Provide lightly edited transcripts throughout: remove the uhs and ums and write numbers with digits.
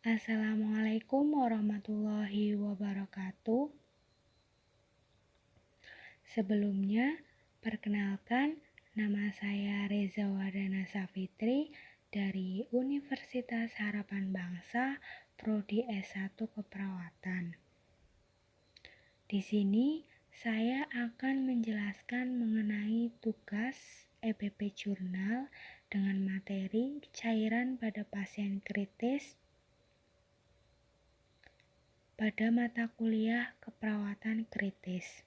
Assalamualaikum warahmatullahi wabarakatuh. Sebelumnya, perkenalkan, nama saya Reza Wardana Safitri dari Universitas Harapan Bangsa, Prodi S1 Keperawatan. Di sini, saya akan menjelaskan mengenai tugas EPP Jurnal dengan materi cairan pada pasien kritis pada mata kuliah keperawatan kritis.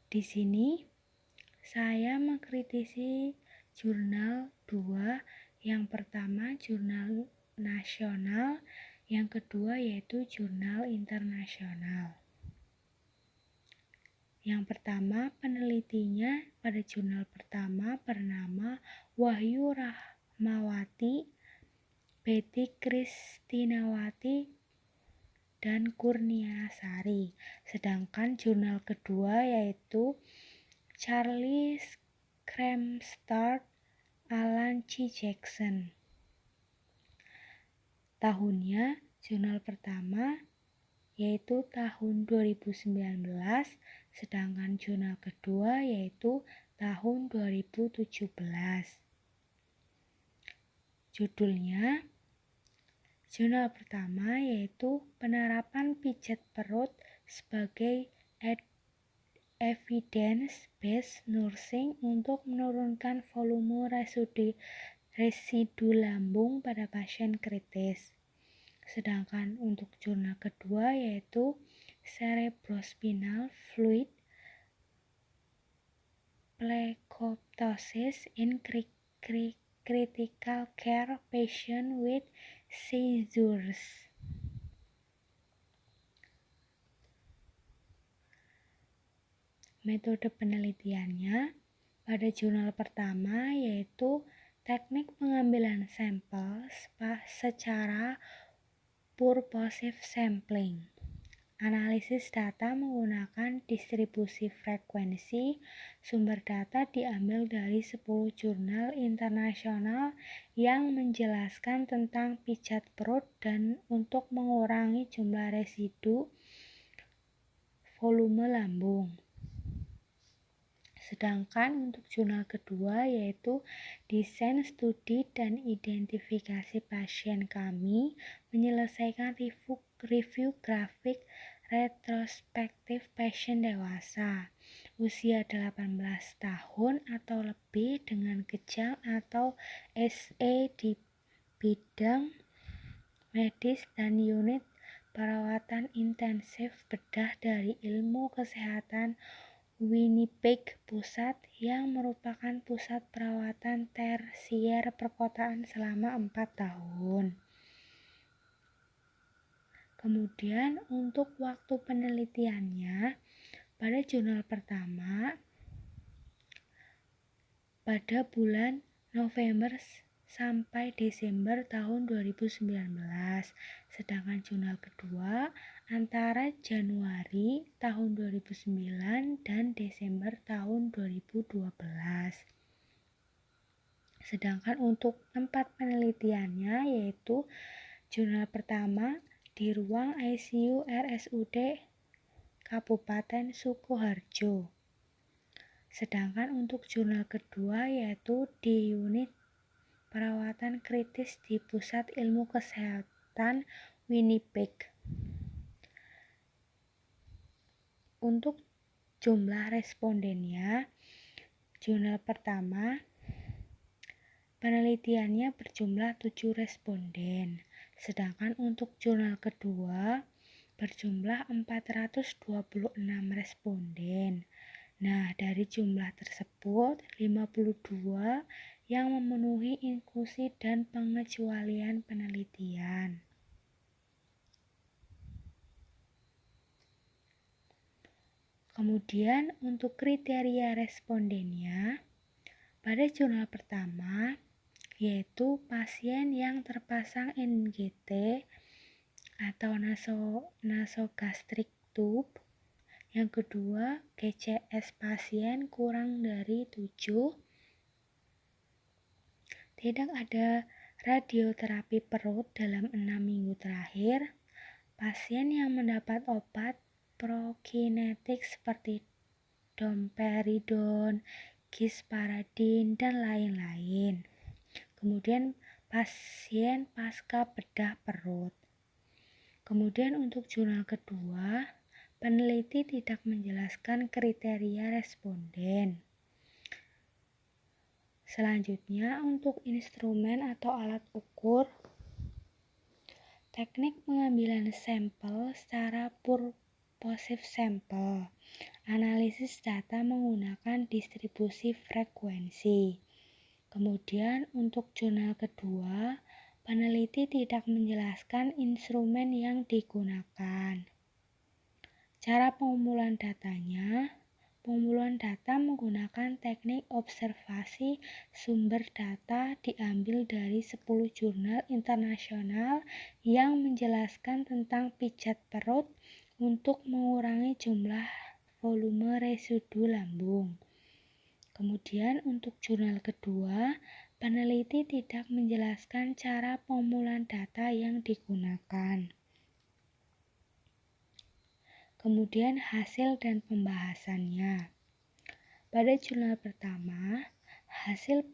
Di sini, saya mengkritisi jurnal 2, yang pertama jurnal nasional, yang kedua yaitu jurnal internasional. Yang pertama, penelitinya pada jurnal pertama bernama Wahyu Rahmawati, Betty Kristinawati, dan Kurniasari. Sedangkan jurnal kedua yaitu Charles Kremstad, Alan C. Jackson. Tahunnya, jurnal pertama yaitu tahun 2019, sedangkan jurnal kedua yaitu tahun 2017. Judulnya, jurnal pertama yaitu penerapan pijat perut sebagai evidence-based nursing untuk menurunkan volume residu lambung pada pasien kritis. Sedangkan untuk jurnal kedua yaitu cerebrospinal fluid plecoptosis in critical care patient with seizures. Metode penelitiannya pada jurnal pertama yaitu teknik pengambilan sampel secara purposive sampling. Analisis data menggunakan distribusi frekuensi. Sumber data diambil dari 10 jurnal internasional yang menjelaskan tentang pijat perut dan untuk mengurangi jumlah residu volume lambung. Sedangkan untuk jurnal kedua yaitu desain studi dan identifikasi pasien, kami menyelesaikan review grafik retrospektif pasien dewasa usia 18 tahun atau lebih dengan kejang atau SE di bidang medis dan unit perawatan intensif bedah dari Ilmu Kesehatan Winnipeg Pusat yang merupakan pusat perawatan tersier perkotaan selama 4 tahun. Kemudian untuk waktu penelitiannya pada jurnal pertama pada bulan November sampai Desember tahun 2019, sedangkan jurnal kedua antara Januari tahun 2009 dan Desember tahun 2012. Sedangkan untuk tempat penelitiannya yaitu jurnal pertama di ruang ICU RSUD Kabupaten Sukoharjo. Sedangkan untuk jurnal kedua yaitu di unit perawatan kritis di Pusat Ilmu Kesehatan Winnipeg. Untuk jumlah respondennya, jurnal pertama penelitiannya berjumlah 7 responden, sedangkan untuk jurnal kedua berjumlah 426 responden. Nah, dari jumlah tersebut 52 yang memenuhi inklusi dan pengecualian penelitian. Kemudian untuk kriteria respondennya pada jurnal pertama yaitu pasien yang terpasang NGT atau nasogastric tube. Yang kedua, GCS pasien kurang dari 7. tidak ada radioterapi perut dalam 6 minggu terakhir, pasien yang mendapat obat prokinetik seperti domperidon, gisparadin, dan lain-lain. Kemudian pasien pasca bedah perut. Kemudian untuk jurnal kedua, peneliti tidak menjelaskan kriteria responden. Selanjutnya untuk instrumen atau alat ukur, teknik pengambilan sampel secara purposive sample, analisis data menggunakan distribusi frekuensi. Kemudian untuk jurnal kedua, peneliti tidak menjelaskan instrumen yang digunakan. Cara pengumpulan datanya, pengumpulan data menggunakan teknik observasi sumber data diambil dari 10 jurnal internasional yang menjelaskan tentang pijat perut untuk mengurangi jumlah volume residu lambung. Kemudian untuk jurnal kedua, peneliti tidak menjelaskan cara pengumpulan data yang digunakan. Kemudian hasil dan pembahasannya. Pada jurnal pertama, hasil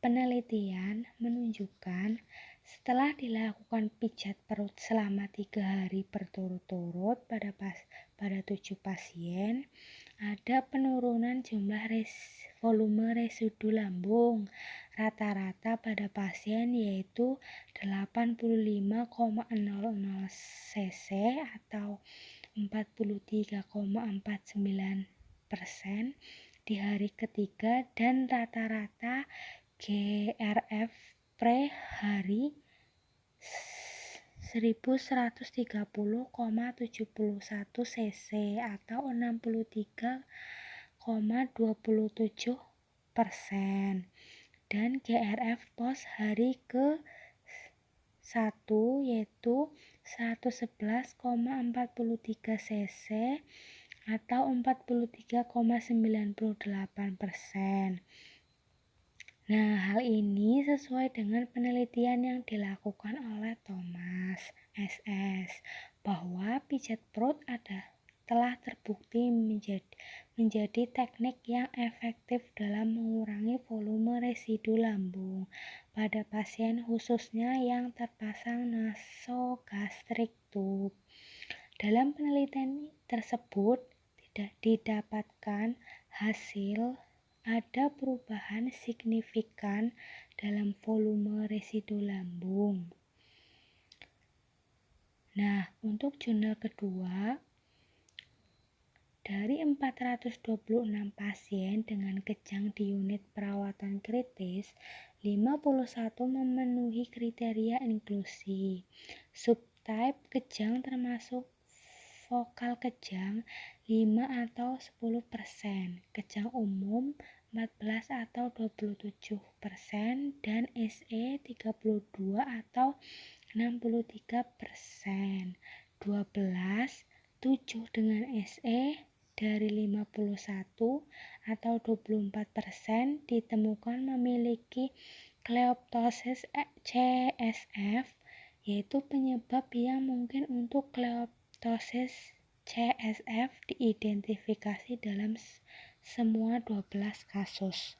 penelitian menunjukkan setelah dilakukan pijat perut selama 3 hari berturut-turut pada 7 pasien, ada penurunan jumlah volume residu lambung rata-rata pada pasien yaitu 85,00 cc atau 43,49% di hari ketiga dan rata-rata GRF per hari 1130,71 cc atau 63,27% dan GRF pos hari ke 1 yaitu 111,43 cc atau 43,98%. Nah, hal ini sesuai dengan penelitian yang dilakukan oleh Thomas SS bahwa pijat perut telah terbukti menjadi teknik yang efektif dalam mengurangi volume residu lambung pada pasien khususnya yang terpasang nasogastrik tube. Dalam penelitian tersebut tidak didapatkan hasil ada perubahan signifikan dalam volume residu lambung. Nah, untuk jurnal kedua, dari 426 pasien dengan kejang di unit perawatan kritis, 51 memenuhi kriteria inklusi. Subtype kejang termasuk vokal kejang 5 atau 10%, kejang umum 14 atau 27%, dan SE 32 atau 63%. 7 dengan SE dari 51 atau 24% ditemukan memiliki kleoptosis CSF, yaitu penyebab yang mungkin untuk kleoptosis CSF diidentifikasi dalam semua 12 kasus.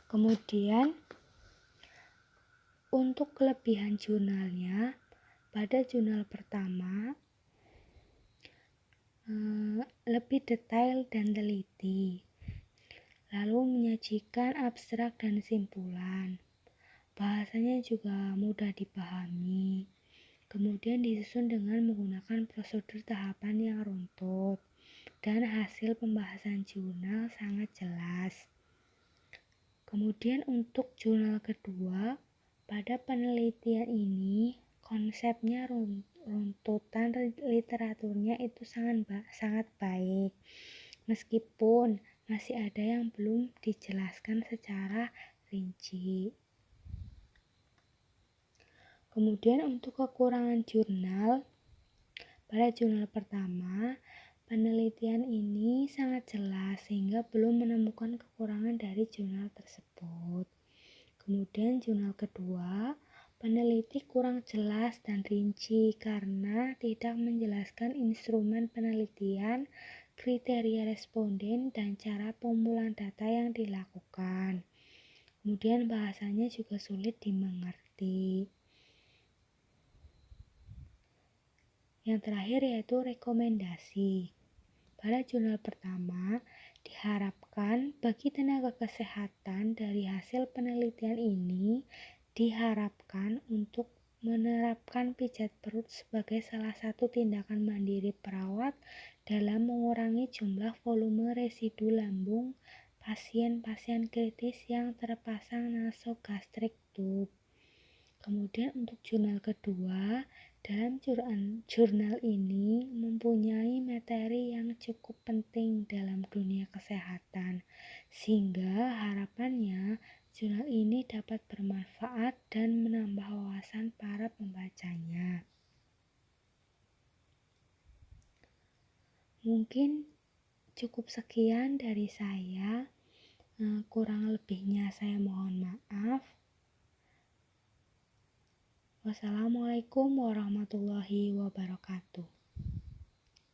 Kemudian untuk kelebihan jurnalnya, pada jurnal pertama lebih detail dan teliti, lalu menyajikan abstrak dan simpulan. Bahasanya juga mudah dipahami. Kemudian disusun dengan menggunakan prosedur tahapan yang runtut, dan hasil pembahasan jurnal sangat jelas. Kemudian untuk jurnal kedua, pada penelitian ini konsepnya runtutan literaturnya itu sangat baik, meskipun masih ada yang belum dijelaskan secara rinci. Kemudian untuk kekurangan jurnal, pada jurnal pertama, penelitian ini sangat jelas sehingga belum menemukan kekurangan dari jurnal tersebut. Kemudian jurnal kedua, peneliti kurang jelas dan rinci karena tidak menjelaskan instrumen penelitian, kriteria responden, dan cara pengumpulan data yang dilakukan. Kemudian bahasanya juga sulit dimengerti. Yang terakhir yaitu rekomendasi. Pada jurnal pertama, diharapkan bagi tenaga kesehatan dari hasil penelitian ini diharapkan untuk menerapkan pijat perut sebagai salah satu tindakan mandiri perawat dalam mengurangi jumlah volume residu lambung pasien-pasien kritis yang terpasang nasogastrik tube. Kemudian untuk jurnal kedua, dalam jurnal ini mempunyai materi yang cukup penting dalam dunia kesehatan, sehingga harapannya jurnal ini dapat bermanfaat dan menambah wawasan para pembacanya. Mungkin cukup sekian dari saya, kurang lebihnya saya mohon maaf. Wassalamualaikum warahmatullahi wabarakatuh.